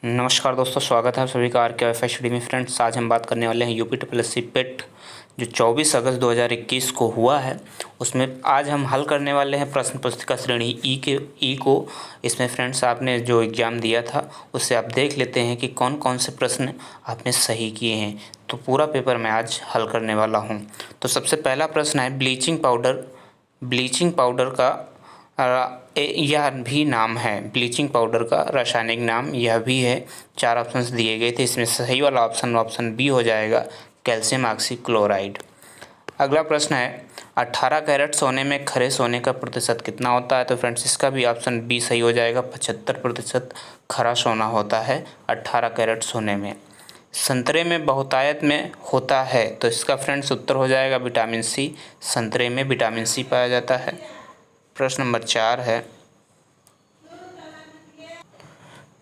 नमस्कार दोस्तों, स्वागत है आप सभी का आर के वाईफाई स्टडी में। फ्रेंड्स, आज हम बात करने वाले हैं यूपी ट्रिपल पेट जो 24 अगस्त 2021 को हुआ है, उसमें आज हम हल करने वाले हैं प्रश्न पुस्तिका श्रेणी ई को। इसमें फ्रेंड्स, आपने जो एग्ज़ाम दिया था उससे आप देख लेते हैं कि कौन कौन से प्रश्न आपने सही किए हैं। तो पूरा पेपर मैं आज हल करने वाला हूँ। तो सबसे पहला प्रश्न है, ब्लीचिंग पाउडर का यह भी नाम है। ब्लीचिंग पाउडर का रासायनिक नाम यह भी है। 4 ऑप्शंस दिए गए थे, इसमें सही वाला ऑप्शन बी हो जाएगा, कैल्शियम ऑक्सीक्लोराइड। अगला प्रश्न है, 18 कैरेट सोने में खरे सोने का प्रतिशत कितना होता है? तो फ्रेंड्स, इसका भी ऑप्शन बी सही हो जाएगा, 75% खरा सोना होता है 18 कैरेट सोने में। संतरे में बहुतायत में होता है, तो इसका फ्रेंड्स उत्तर हो जाएगा विटामिन सी। संतरे में विटामिन सी पाया जाता है। प्रश्न नंबर 4 है,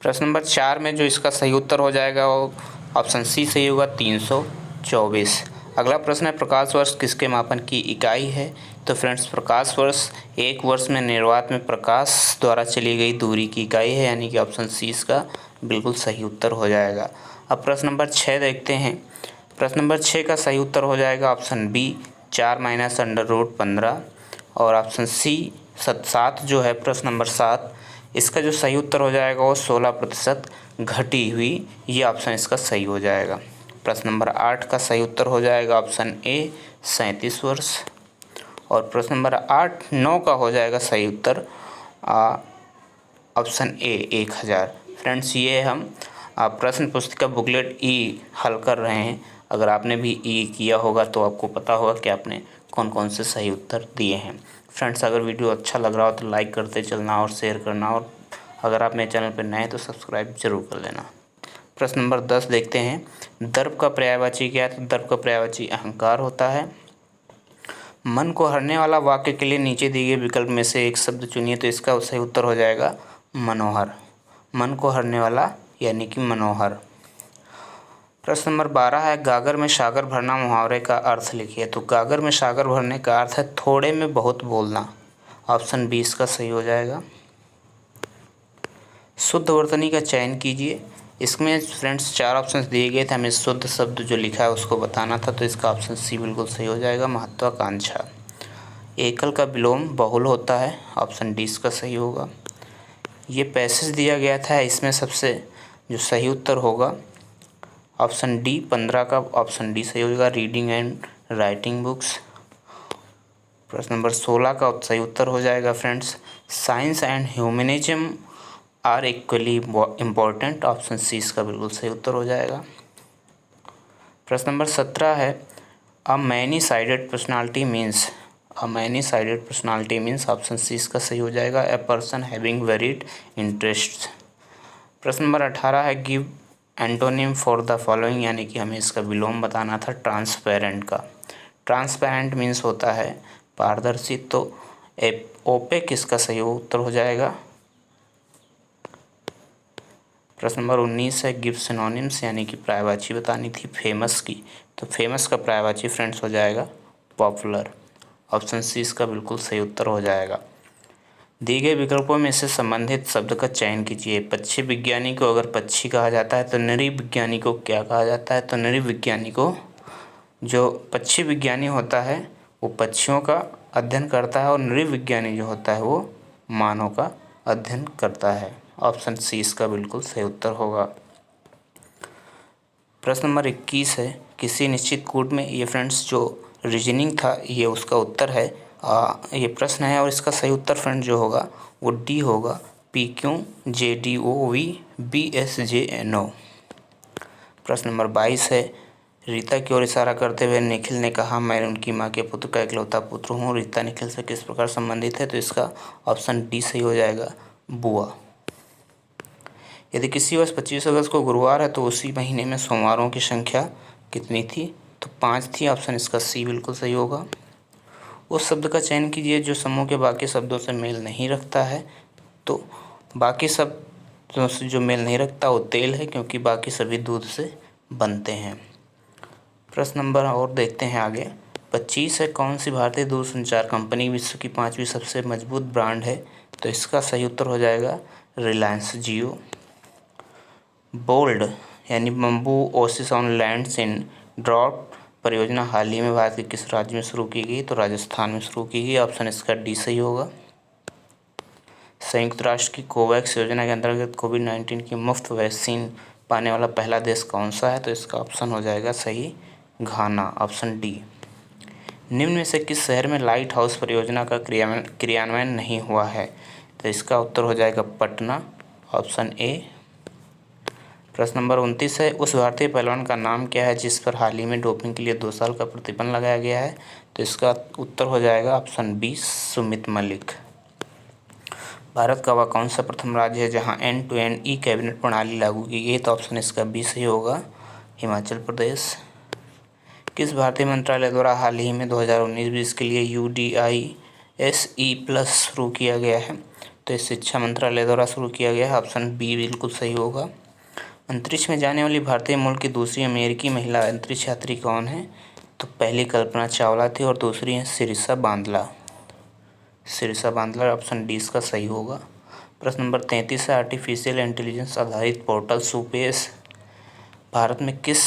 प्रश्न नंबर 4 में जो इसका सही उत्तर हो जाएगा वो ऑप्शन सी सही होगा, 324। अगला प्रश्न है, प्रकाश वर्ष किसके मापन की इकाई है? तो फ्रेंड्स, प्रकाश वर्ष एक वर्ष में निर्वात में प्रकाश द्वारा चली गई दूरी की इकाई है, यानी कि ऑप्शन सी इसका बिल्कुल सही उत्तर हो जाएगा। अब प्रश्न नंबर 6 देखते हैं। प्रश्न नंबर 6 का सही उत्तर हो जाएगा ऑप्शन बी, 4 माइनस √15। और ऑप्शन सी 7 जो है, प्रश्न नंबर 7, इसका जो सही उत्तर हो जाएगा वो 16% घटी हुई, ये ऑप्शन इसका सही हो जाएगा। प्रश्न नंबर 8 का सही उत्तर हो जाएगा ऑप्शन ए, 37 वर्ष। और प्रश्न नंबर 9 का हो जाएगा सही उत्तर ऑप्शन ए, 1000। फ्रेंड्स, ये हम प्रश्न पुस्तिका बुकलेट ई हल कर रहे हैं। अगर आपने भी ई किया होगा तो आपको पता होगा कि आपने कौन कौन से सही उत्तर दिए हैं। फ्रेंड्स, अगर वीडियो अच्छा लग रहा हो तो लाइक करते चलना और शेयर करना, और अगर आप मेरे चैनल पर नए हैं तो सब्सक्राइब जरूर कर लेना। प्रश्न नंबर 10 देखते हैं, दर्प का पर्यायवाची क्या है? तो दर्प का पर्यायवाची अहंकार होता है। मन को हरने वाला वाक्य के लिए नीचे दिए गए विकल्प में से एक शब्द चुनिए, तो इसका सही उत्तर हो जाएगा मनोहर। मन को हरने वाला यानी कि मनोहर। प्रश्न नंबर 12 है, गागर में सागर भरना मुहावरे का अर्थ लिखिए। तो गागर में सागर भरने का अर्थ है थोड़े में बहुत बोलना। ऑप्शन बी इसका सही हो जाएगा। शुद्ध वर्तनी का चयन कीजिए। इसमें फ्रेंड्स 4 ऑप्शंस दिए गए थे, हमें शुद्ध शब्द जो लिखा है उसको बताना था, तो इसका ऑप्शन सी बिल्कुल सही हो जाएगा, महत्वाकांक्षा। एकल का विलोम बहुल होता है, ऑप्शन डी इसका सही होगा। ये पैसेज दिया गया था, इसमें सबसे जो सही उत्तर होगा ऑप्शन डी, 15 का ऑप्शन डी सही होगा, रीडिंग एंड राइटिंग बुक्स। प्रश्न नंबर 16 का सही उत्तर हो जाएगा friends, science and humanism are equally important. Option C इसका बिल्कुल सही उत्तर हो जाएगा। प्रश्न नंबर 17 है, a many sided personality means option C इसका सही हो जाएगा, a person having varied interest. प्रश्न नंबर 18 है, give antonym for the following, यानी कि हमें इसका विलोम बताना था ट्रांसपेरेंट का। ट्रांसपेरेंट मीन्स होता है पारदर्शी, तो ओपेक इसका सही उत्तर हो जाएगा। प्रश्न नंबर 19 है, गिव सिनोनिम्स, यानी कि पर्यायवाची बतानी थी फेमस की। तो फेमस का पर्यायवाची फ्रेंड्स हो जाएगा पॉपुलर। ऑप्शन सी इसका बिल्कुल सही उत्तर हो जाएगा। दिए गए विकल्पों में से संबंधित शब्द का चयन कीजिए। पक्षी विज्ञानी को अगर पक्षी कहा जाता है तो नृविज्ञानी को क्या कहा जाता है? तो नृविज्ञानी को, जो पक्षी विज्ञानी होता है वो पक्षियों का अध्ययन करता है, और नृविज्ञानी जो होता है वो मानव का अध्ययन करता है। ऑप्शन सी इसका बिल्कुल सही उत्तर होगा। प्रश्न नंबर 21 है, किसी निश्चित कूट में, ये फ्रेंड्स जो रीजनिंग था ये उसका उत्तर है। ये प्रश्न है और इसका सही उत्तर फ्रेंड जो होगा वो डी होगा, PQJDOVBSJNO। प्रश्न नंबर 22 है, रीता की ओर इशारा करते हुए निखिल ने कहा, मैं उनकी माँ के पुत्र का इकलौता पुत्र हूँ। रीता निखिल से किस प्रकार संबंधित है? तो इसका ऑप्शन डी सही हो जाएगा, बुआ। यदि किसी वर्ष 25 अगस्त को गुरुवार है तो उसी महीने में सोमवारों की संख्या कितनी थी? तो 5 थी। ऑप्शन इसका सी बिल्कुल सही होगा। उस शब्द का चयन कीजिए जो समूह के बाकी शब्दों से मेल नहीं रखता है। तो बाकी शब्दों से जो मेल नहीं रखता वो तेल है, क्योंकि बाकी सभी दूध से बनते हैं। प्रश्न नंबर और देखते हैं आगे। 25 है, कौन सी भारतीय दूरसंचार कंपनी विश्व की 5वीं सबसे मजबूत ब्रांड है? तो इसका सही उत्तर हो जाएगा रिलायंस जियो। बोल्ड यानी bamboo oasis on lands in drought परियोजना हाल ही में भारत के किस राज्य में शुरू की गई? तो राजस्थान में शुरू की गई। ऑप्शन इसका डी सही होगा। संयुक्त राष्ट्र की कोवैक्स योजना के अंतर्गत कोविड-19 की मुफ्त वैक्सीन पाने वाला पहला देश कौन सा है? तो इसका ऑप्शन हो जाएगा सही घाना, ऑप्शन डी। निम्न में से किस शहर में लाइट हाउस परियोजना का क्रियान्वयन नहीं हुआ है? तो इसका उत्तर हो जाएगा पटना, ऑप्शन ए। प्रश्न नंबर 29 है, उस भारतीय पहलवान का नाम क्या है जिस पर हाल ही में डोपिंग के लिए 2 साल का प्रतिबंध लगाया गया है? तो इसका उत्तर हो जाएगा ऑप्शन बी, सुमित मलिक। भारत का वह कौन सा प्रथम राज्य है जहां end to end e cabinet प्रणाली लागू की गई? तो ऑप्शन इसका बी सही होगा, हिमाचल प्रदेश। किस भारतीय मंत्रालय द्वारा हाल ही में 2019-20 के लिए UDISE+ शुरू किया गया है? तो इस शिक्षा मंत्रालय द्वारा शुरू किया गया है, ऑप्शन बी बिल्कुल सही होगा। अंतरिक्ष में जाने वाली भारतीय मूल की दूसरी अमेरिकी महिला अंतरिक्ष यात्री कौन है? तो पहली कल्पना चावला थी और दूसरी है सिरिसा बांदला। सिरिसा बांदला, ऑप्शन डी इसका सही होगा। प्रश्न नंबर 33 है, आर्टिफिशियल इंटेलिजेंस आधारित पोर्टल सुपेश भारत में किस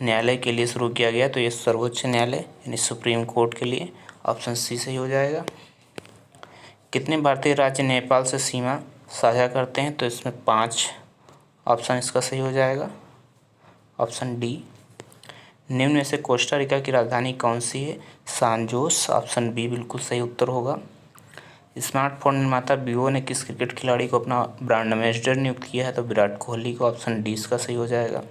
न्यायालय के लिए शुरू किया गया? तो ये सर्वोच्च न्यायालय यानी सुप्रीम कोर्ट के लिए, ऑप्शन सी सही हो जाएगा। कितने भारतीय राज्य नेपाल से सीमा साझा करते हैं? तो इसमें 5, ऑप्शन इसका सही हो जाएगा, ऑप्शन डी। निम्न में से कोस्टा रिका की राजधानी कौन सी है? सैन जोस, ऑप्शन बी बिल्कुल सही उत्तर होगा। स्मार्टफोन निर्माता वीवो ने किस क्रिकेट खिलाड़ी को अपना ब्रांड एम्बेसडर नियुक्त किया है? तो विराट कोहली को, ऑप्शन डी इसका सही हो जाएगा।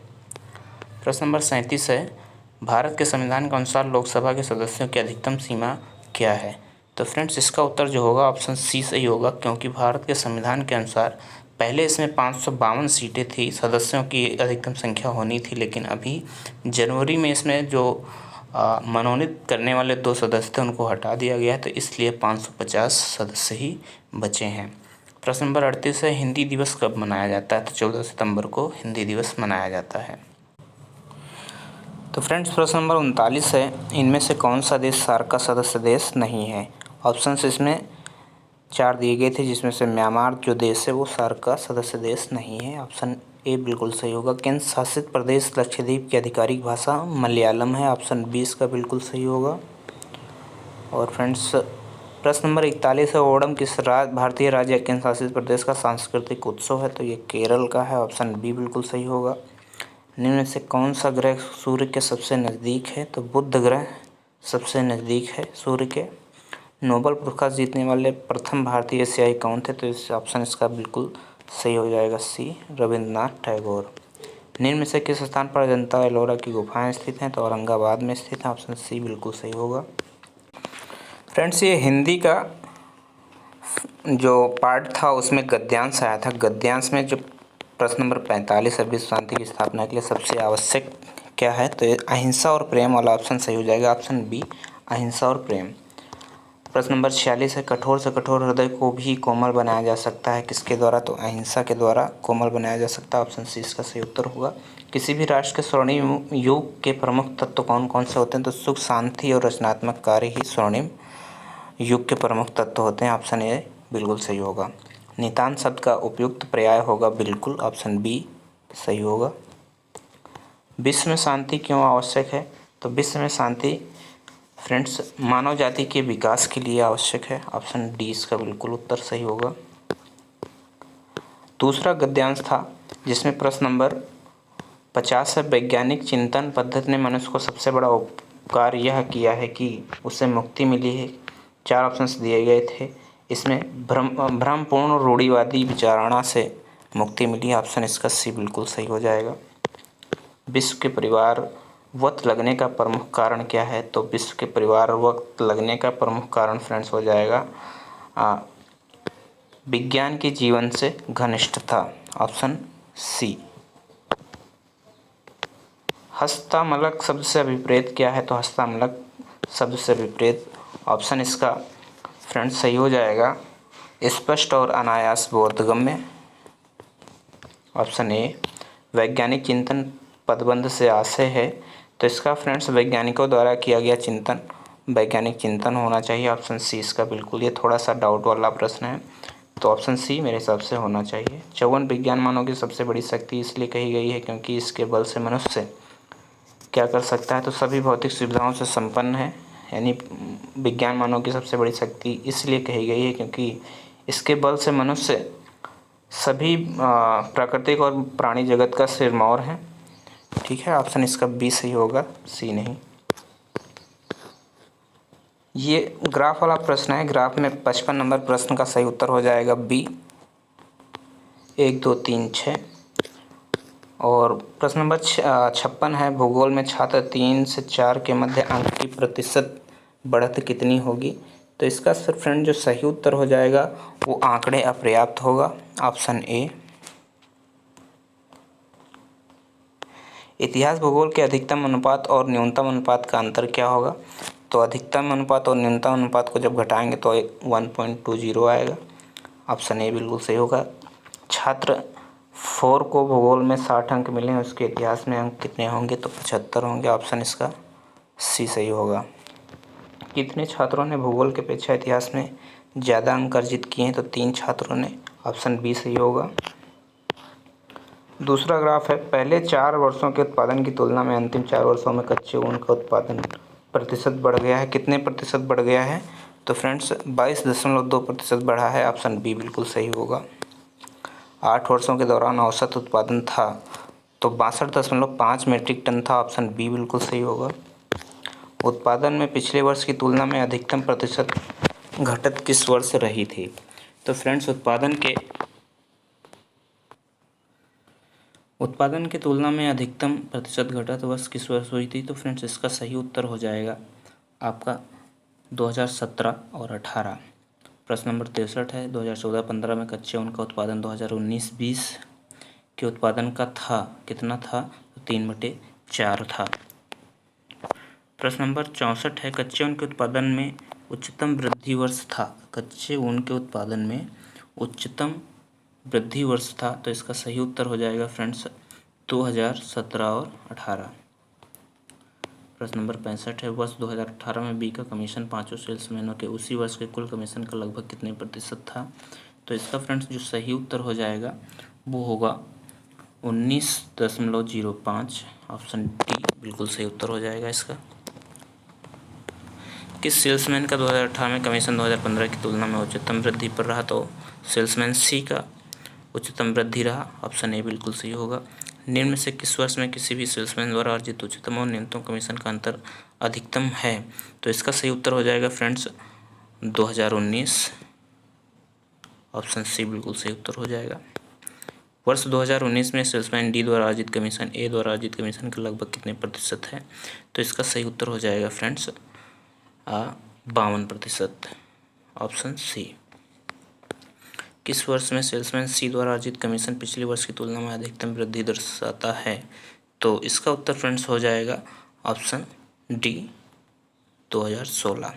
प्रश्न नंबर 37 है, भारत के संविधान के अनुसार लोकसभा के सदस्यों की अधिकतम सीमा क्या है? तो फ्रेंड्स इसका उत्तर जो होगा ऑप्शन सी सही होगा, क्योंकि भारत के संविधान के अनुसार पहले इसमें 552 सीटें थी, सदस्यों की अधिकतम संख्या होनी थी, लेकिन अभी जनवरी में इसमें जो मनोनीत करने वाले 2 सदस्य थे उनको हटा दिया गया है, तो इसलिए 550 सदस्य ही बचे हैं। प्रश्न नंबर 38 है, हिंदी दिवस कब मनाया जाता है? तो 14 सितंबर को हिंदी दिवस मनाया जाता है। तो फ्रेंड्स प्रश्न नंबर 39 है, इनमें से कौन सा देश सार्क का सदस्य देश नहीं है? ऑप्शंस इसमें 4 दिए गए थे, जिसमें से म्यांमार जो देश है वो सार्क का सदस्य देश नहीं है, ऑप्शन ए बिल्कुल सही होगा। केंद्र शासित प्रदेश लक्षद्वीप की आधिकारिक भाषा मलयालम है, ऑप्शन बी इसका बिल्कुल सही होगा। और फ्रेंड्स प्रश्न नंबर 41 है, ओणम किस भारतीय राज्य या केंद्र शासित प्रदेश का सांस्कृतिक उत्सव है? तो ये केरल का है, ऑप्शन बी बिल्कुल सही होगा। निम्न में से कौन सा ग्रह सूर्य के सबसे नज़दीक है? तो बुध ग्रह सबसे नज़दीक है सूर्य के। नोबेल पुरस्कार जीतने वाले प्रथम भारतीय एशियाई कौन थे? तो इस ऑप्शन इसका बिल्कुल सही हो जाएगा, सी रविंद्रनाथ टैगोर। निम्न में से किस स्थान पर अजंता एलोरा की गुफाएं स्थित हैं? तो औरंगाबाद में स्थित है, ऑप्शन सी बिल्कुल सही होगा। फ्रेंड्स ये हिंदी का जो पार्ट था उसमें गद्यांश आया था। गद्यांश में जो प्रश्न नंबर 45 है, विश्व शांति की स्थापना के लिए सबसे आवश्यक क्या है? तो अहिंसा और प्रेम वाला ऑप्शन सही हो जाएगा, ऑप्शन बी अहिंसा और प्रेम। प्रश्न नंबर 46 है, कठोर से कठोर हृदय को भी कोमल बनाया जा सकता है किसके द्वारा? तो अहिंसा के द्वारा कोमल बनाया जा सकता है, ऑप्शन सी इसका सही उत्तर होगा। किसी भी राष्ट्र के स्वर्णिम युग के प्रमुख तत्व कौन कौन से होते हैं? तो सुख, शांति और रचनात्मक कार्य ही स्वर्णिम युग के प्रमुख तत्व होते हैं, ऑप्शन ए बिल्कुल सही होगा। नितांत शब्द का उपयुक्त पर्याय होगा बिल्कुल, ऑप्शन बी सही होगा। विश्व में शांति क्यों आवश्यक है? तो विश्व में शांति फ्रेंड्स मानव जाति के विकास के लिए आवश्यक है, ऑप्शन डी इसका बिल्कुल उत्तर सही होगा। दूसरा गद्यांश था जिसमें प्रश्न नंबर 50 है, वैज्ञानिक चिंतन पद्धति ने मनुष्य को सबसे बड़ा उपकार यह किया है कि उसे मुक्ति मिली है। 4 ऑप्शंस दिए गए थे, इसमें भ्रमपूर्ण रूढ़िवादी विचारणा से मुक्ति मिली, ऑप्शन इसका सी बिल्कुल सही हो जाएगा। विश्व के परिवारवत लगने का प्रमुख कारण क्या है? तो विश्व के परिवारवत लगने का प्रमुख कारण फ्रेंड्स हो जाएगा विज्ञान के जीवन से घनिष्ठता, ऑप्शन सी। हस्तामलक शब्द से अभिप्रेत क्या है? तो हस्तामलक शब्द से विपरीत, ऑप्शन इसका फ्रेंड्स सही हो जाएगा स्पष्ट और अनायास बोधगम्य, ऑप्शन ए। वैज्ञानिक चिंतन पदबंध से आशय है, तो इसका फ्रेंड्स वैज्ञानिकों द्वारा किया गया चिंतन वैज्ञानिक चिंतन होना चाहिए, ऑप्शन सी इसका बिल्कुल। ये थोड़ा सा डाउट वाला प्रश्न है, तो ऑप्शन सी मेरे हिसाब से होना चाहिए। 54 विज्ञान मानव की सबसे बड़ी शक्ति इसलिए कही गई है क्योंकि इसके बल से मनुष्य क्या कर सकता है, तो सभी भौतिक सुविधाओं से संपन्न है। यानी विज्ञान मानव की सबसे बड़ी शक्ति इसलिए कही गई है क्योंकि इसके बल से मनुष्य सभी प्राकृतिक और प्राणी जगत का सिरमौर है। ठीक है, ऑप्शन इसका बी सही होगा, सी नहीं। ये ग्राफ वाला प्रश्न है। ग्राफ में 55 नंबर प्रश्न का सही उत्तर हो जाएगा बी, 1 2 3 6। और प्रश्न नंबर 56 है, भूगोल में छात्र 3 से 4 के मध्य अंक की प्रतिशत बढ़त कितनी होगी। तो इसका सर फ्रेंड जो सही उत्तर हो जाएगा वो आंकड़े अपर्याप्त होगा, ऑप्शन ए। इतिहास भूगोल के अधिकतम अनुपात और न्यूनतम अनुपात का अंतर क्या होगा। तो अधिकतम अनुपात और न्यूनतम अनुपात को जब घटाएंगे तो 1.20 आएगा, ऑप्शन ए बिल्कुल सही होगा। छात्र 4 को भूगोल में 60 अंक मिले हैं, उसके इतिहास में अंक कितने होंगे, तो 75 होंगे, ऑप्शन इसका सी सही होगा। कितने छात्रों ने भूगोल के अपेक्षा इतिहास में ज़्यादा अंक अर्जित किए हैं, तो 3 छात्रों ने, ऑप्शन बी सही होगा। दूसरा ग्राफ है, पहले 4 वर्षों के उत्पादन की तुलना में अंतिम 4 वर्षों में कच्चे ऊन का उत्पादन प्रतिशत बढ़ गया है। कितने प्रतिशत बढ़ गया है, तो फ्रेंड्स 22.2% बढ़ा है, ऑप्शन बी बिल्कुल सही होगा। 8 वर्षों के दौरान औसत उत्पादन था तो 62.5 मीट्रिक टन था, ऑप्शन बी बिल्कुल सही होगा। उत्पादन में पिछले वर्ष की तुलना में अधिकतम प्रतिशत घटत किस वर्ष रही थी। तो फ्रेंड्स उत्पादन की तुलना में अधिकतम प्रतिशत घटत वर्ष किस वर्ष हुई थी। तो फ्रेंड्स इसका सही उत्तर हो जाएगा आपका 2017 और 18। प्रश्न नंबर 63 है, 2014-15 में कच्चे ऊन का उत्पादन 2019-20 के उत्पादन का था, कितना था, तो 3/4 था। प्रश्न नंबर 64 है, कच्चे ऊन के उत्पादन में उच्चतम वृद्धि वर्ष था। कच्चे ऊन के उत्पादन में उच्चतम वृद्धि वर्ष था, तो इसका सही उत्तर हो जाएगा फ्रेंड्स 2017 और 18। प्रश्न नंबर 65 है, वर्ष 2018 में बी का कमीशन 5 सेल्समैनों के उसी वर्ष के कुल कमीशन का लगभग कितने प्रतिशत था। तो इसका फ्रेंड्स जो सही उत्तर हो जाएगा वो होगा 19.05, ऑप्शन डी बिल्कुल सही उत्तर हो जाएगा इसका। किस सेल्समैन का 2018 में कमीशन 2015 की तुलना में उच्चतम वृद्धि पर रहा। तो सेल्समैन सी का उच्चतम वृद्धि रहा, ऑप्शन ए बिल्कुल सही होगा। निम्न में से किस वर्ष में किसी भी सेल्समैन द्वारा अर्जित उच्चतम और न्यूनतम कमीशन का अंतर अधिकतम है। तो इसका सही उत्तर हो जाएगा फ्रेंड्स 2019, ऑप्शन सी बिल्कुल सही उत्तर हो जाएगा। वर्ष 2019 में सेल्समैन डी द्वारा अर्जित कमीशन ए द्वारा अर्जित कमीशन का लगभग कितने प्रतिशत है। तो इसका सही उत्तर हो जाएगा फ्रेंड्स 52%, ऑप्शन सी। किस वर्ष में सेल्समैन सी द्वारा अर्जित कमीशन पिछले वर्ष की तुलना में अधिकतम वृद्धि दर्शाता है। तो इसका उत्तर फ्रेंड्स हो जाएगा ऑप्शन डी 2016।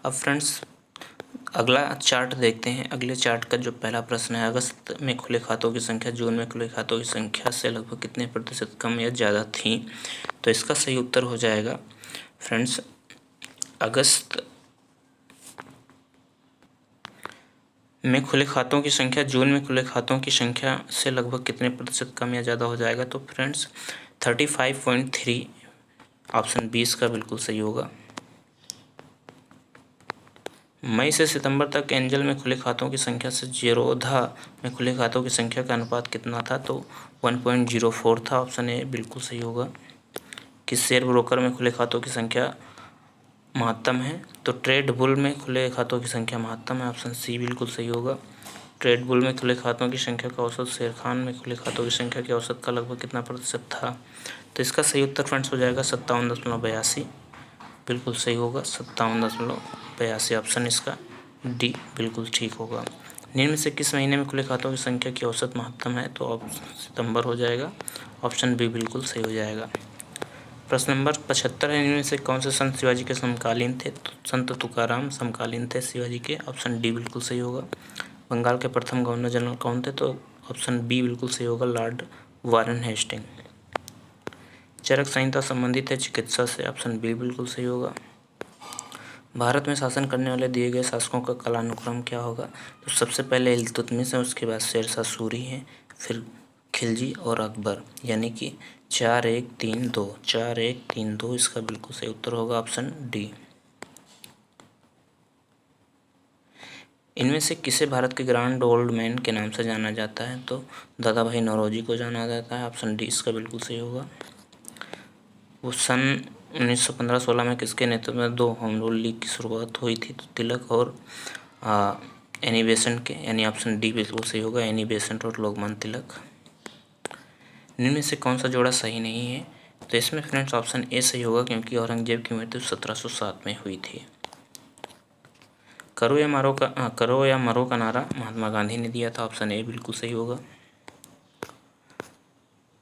अब फ्रेंड्स अगला चार्ट देखते हैं। अगले चार्ट का जो पहला प्रश्न है, अगस्त में खुले खातों की संख्या जून में खुले खातों की संख्या से लगभग कितने प्रतिशत कम या ज़्यादा थी। तो इसका सही उत्तर हो जाएगा फ्रेंड्स अगस्त में खुले खातों की संख्या जून में खुले खातों की संख्या से लगभग कितने प्रतिशत कम या ज़्यादा हो जाएगा। तो फ्रेंड्स 35.3, ऑप्शन 20 का बिल्कुल सही होगा। मई से सितंबर तक एंजल में खुले खातों की संख्या से जेरोधा में खुले खातों की संख्या का अनुपात कितना था। तो 1.04 था, ऑप्शन ए बिल्कुल सही होगा। किस शेयर ब्रोकर में खुले खातों की संख्या महत्तम है। तो ट्रेड बुल में खुले खातों की संख्या महत्तम है, ऑप्शन सी बिल्कुल सही होगा। ट्रेड बुल में खुले खातों की संख्या का औसत शेर खान में खुले खातों की संख्या के औसत का लगभग कितना प्रतिशत था। तो इसका सही उत्तर फ्रेंड्स हो जाएगा 57.82, बिल्कुल सही होगा 57.82, ऑप्शन इसका डी बिल्कुल ठीक होगा। निम्न में से किस महीने में खुले खातों की संख्या की औसत महत्तम है। तो सितंबर हो जाएगा, ऑप्शन बी बिल्कुल सही हो जाएगा। प्रश्न नंबर 75 है, इनमें से कौन से संत शिवाजी के समकालीन थे। तो संत तुकाराम समकालीन थे शिवाजी के, ऑप्शन डी बिल्कुल सही होगा। बंगाल के प्रथम गवर्नर जनरल कौन थे। तो ऑप्शन बी बिल्कुल सही होगा, लॉर्ड वारन हेस्टिंग। चरक संहिता संबंधित है चिकित्सा से, ऑप्शन बी बिल्कुल सही होगा। भारत में शासन करने वाले दिए गए शासकों का कालानुक्रम क्या होगा? तो सबसे पहले इल्तुतमिश है, उसके बाद शेरशाह सूरी है, फिर खिलजी और अकबर, यानी कि 4-1-3-2 4-1-3-2 इसका बिल्कुल सही उत्तर होगा ऑप्शन डी। इनमें से किसे भारत के ग्रांड ओल्ड मैन के नाम से जाना जाता है? तो दादा भाई नौरोजी को जाना जाता है, ऑप्शन डी इसका बिल्कुल सही होगा। वो सन 1915-16 में किसके नेतृत्व में दो होम रूल लीग की शुरुआत हुई थी? तो तिलक और एनी बेसेंट के, यानी ऑप्शन डी बिल्कुल सही होगा, एनी बेसेंट और लोकमान्य तिलक। इनमें से कौन सा जोड़ा सही नहीं है? तो इसमें फ्रेंड्स ऑप्शन ए सही होगा, क्योंकि औरंगजेब की मृत्यु 1707 में हुई थी। करो या मरो का नारा महात्मा गांधी ने दिया था, ऑप्शन ए बिल्कुल सही होगा।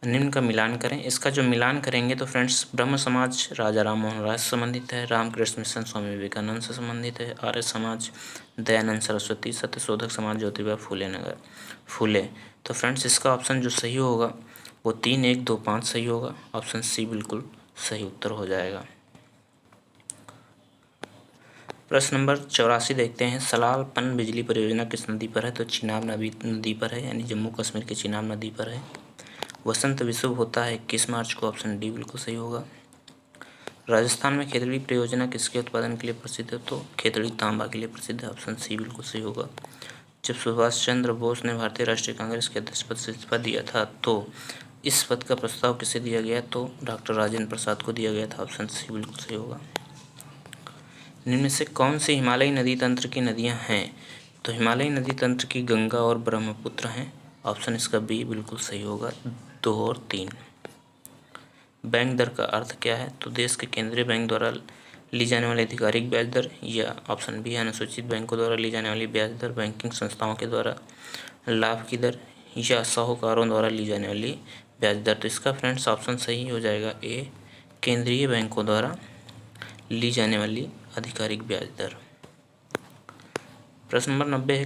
निम्न का मिलान करें। इसका जो मिलान करेंगे तो फ्रेंड्स ब्रह्म समाज राजा राम मोहन राय से संबंधित है, रामकृष्ण मिशन स्वामी विवेकानंद से संबंधित है, आर्य समाज दयानंद सरस्वती, सत्यशोधक समाज ज्योतिबा फूले। तो फ्रेंड्स इसका ऑप्शन जो सही होगा वो 3-1-2-5 सही होगा, ऑप्शन सी बिल्कुल सही उत्तर हो जाएगा। प्रश्न नंबर 84 देखते हैं। सलाल पन बिजली परियोजना किस नदी पर है? तो चिनाब नदी पर है, यानी जम्मू कश्मीर की चिनाब नदी पर है। वसंत विषुव होता है 21 मार्च को, ऑप्शन डी बिल्कुल सही होगा। राजस्थान में खेतड़ी परियोजना किसके उत्पादन के लिए प्रसिद्ध है? तो खेतड़ी तांबा के लिए प्रसिद्ध है, ऑप्शन सी बिल्कुल सही होगा। जब सुभाष चंद्र बोस ने भारतीय राष्ट्रीय कांग्रेस के अध्यक्ष पद से इस्तीफा दिया था तो इस पद का प्रस्ताव किसे दिया गया? तो डॉक्टर राजेंद्र प्रसाद को दिया गया था, ऑप्शन सी बिल्कुल सही होगा। इनमें से कौन सी हिमालयी नदी तंत्र की नदियां हैं? तो हिमालयी नदी तंत्र की गंगा और ब्रह्मपुत्र हैं, ऑप्शन इसका बी बिल्कुल सही होगा, 2 और 3। बैंक दर का अर्थ क्या है? तो देश के केंद्रीय बैंक द्वारा ली जाने वाली आधिकारिक ब्याज दर, या ऑप्शन बी अनुसूचित बैंकों द्वारा ली जाने वाली ब्याज दर, बैंकिंग संस्थाओं के द्वारा लाभ की दर, या साहूकारों द्वारा ली जाने वाली ब्याज दर। तो इसका फ्रेंड्स ऑप्शन सही हो जाएगा ए, केंद्रीय बैंकों द्वारा ली जाने वाली आधिकारिक ब्याज दर। प्रश्न नंबर 90 है।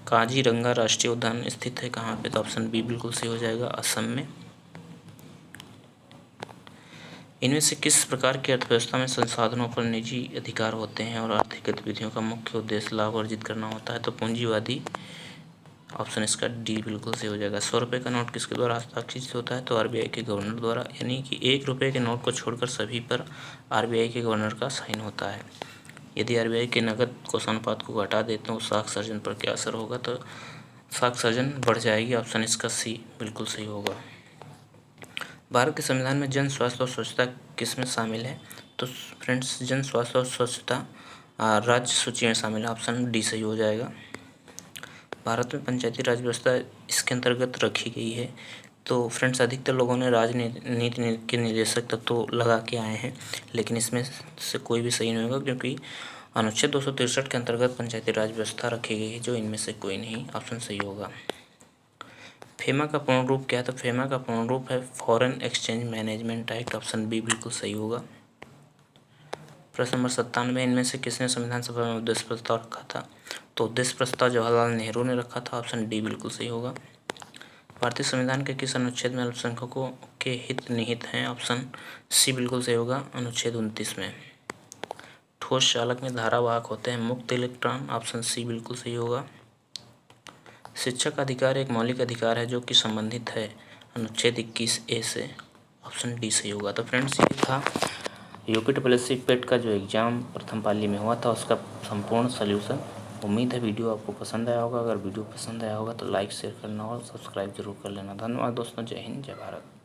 काजीरंगा राष्ट्रीय उद्यान स्थित है कहाँ पे? तो ऑप्शन बी बिल्कुल सही हो जाएगा, असम में। इनमें से किस प्रकार की अर्थव्यवस्था में संसाधनों पर निजी अधिकार होते हैं और आर्थिक गतिविधियों का मुख्य उद्देश्य लाभ अर्जित करना होता है? तो पूंजीवादी, ऑप्शन इसका डी बिल्कुल सही हो जाएगा। 100 रुपये का नोट किसके द्वारा हस्ताक्षरित होता है? तो आरबीआई के गवर्नर द्वारा, यानी कि 1 रुपये के नोट को छोड़कर सभी पर आरबीआई के गवर्नर का साइन होता है। यदि आरबीआई के नकद कोषानुपात को घटा देते हैं तो साख सर्जन पर क्या असर होगा? तो साख सर्जन बढ़ जाएगी, ऑप्शन इसका सी बिल्कुल सही होगा। भारत के संविधान में जन स्वास्थ्य और स्वच्छता किसमें शामिल है? तो फ्रेंड्स जन स्वास्थ्य और स्वच्छता राज्य सूची में शामिल है, ऑप्शन डी सही हो जाएगा। भारत में पंचायती राज व्यवस्था इसके अंतर्गत रखी गई है। तो फ्रेंड्स अधिकतर लोगों ने राजनीति के निर्देशक तत्व तो लगा के आए हैं, लेकिन इसमें से कोई भी सही नहीं होगा, क्योंकि अनुच्छेद 263 के अंतर्गत पंचायती राज व्यवस्था रखी गई है, जो इनमें से कोई नहीं, ऑप्शन सही होगा। फेमा का पूर्ण रूप क्या है? तो फेमा का पूर्ण रूप है foreign exchange management act, option B बिल्कुल सही होगा। प्रश्न नंबर 97, इनमें से किसने संविधान सभा में उद्देश्य प्रस्ताव रखा था? तो उद्देश्य प्रस्ताव जवाहरलाल नेहरू ने रखा था, ऑप्शन डी बिल्कुल सही होगा। भारतीय संविधान के किस अनुच्छेद में अल्पसंख्यकों के हित निहित हैं? ऑप्शन सी बिल्कुल सही होगा, अनुच्छेद 29 में। ठोस चालक में धारावाहक होते हैं मुक्त इलेक्ट्रॉन, ऑप्शन सी बिल्कुल सही होगा। शिक्षा का अधिकार एक मौलिक अधिकार है जो कि संबंधित है अनुच्छेद 21A से, ऑप्शन डी सही होगा। तो फ्रेंड्स ये था यूपी पेट का जो एग्ज़ाम प्रथम पाली में हुआ था उसका संपूर्ण सल्यूशन। उम्मीद है वीडियो आपको पसंद आया होगा। अगर वीडियो पसंद आया होगा तो लाइक शेयर करना और सब्सक्राइब जरूर कर लेना। धन्यवाद दोस्तों। जय हिंद, जय भारत।